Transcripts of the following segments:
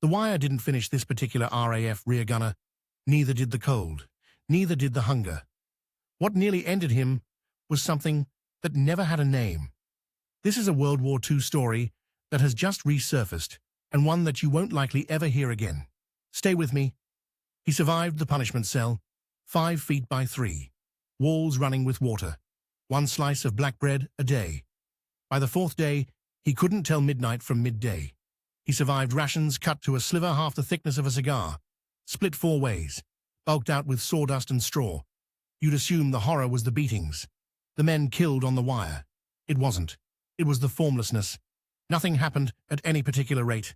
The wire didn't finish this particular RAF rear gunner, neither did the cold, neither did the hunger. What nearly ended him was something that never had a name. This is a World War II story that has just resurfaced, and one that you won't likely ever hear again. Stay with me. He survived the punishment cell, 5 feet by 3, walls running with water, 1 slice of black bread a day. By the 4th day, he couldn't tell midnight from midday. He survived rations cut to a sliver half the thickness of a cigar, split 4 ways, bulked out with sawdust and straw. You'd assume the horror was the beatings, the men killed on the wire. It wasn't. It was the formlessness. Nothing happened at any particular rate.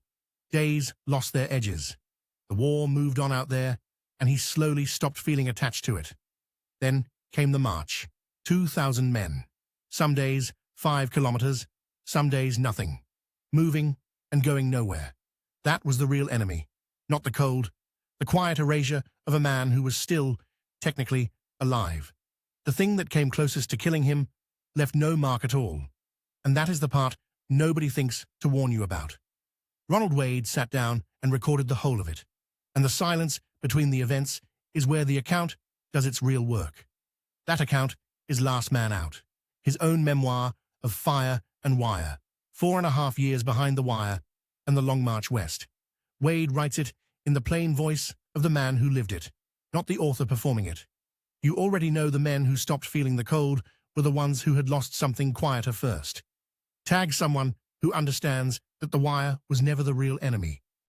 Days lost their edges. The war moved on out there, and he slowly stopped feeling attached to it. Then came the march. 2,000 men. Some days 5 kilometers, some days nothing. Moving and going nowhere. That was the real enemy, not the cold, the quiet erasure of a man who was still, technically, alive. The thing that came closest to killing him left no mark at all. And that is the part nobody thinks to warn you about. Ronald Wade sat down and recorded the whole of it. And the silence between the events is where the account does its real work. That account is Last Man Out, his own memoir of fire and wire, 4.5 years behind the wire and the Long March West. Wade writes it in the plain voice of the man who lived it, not the author performing it. You already know the men who stopped feeling the cold were the ones who had lost something quieter first. Tag someone who understands that the wire was never the real enemy.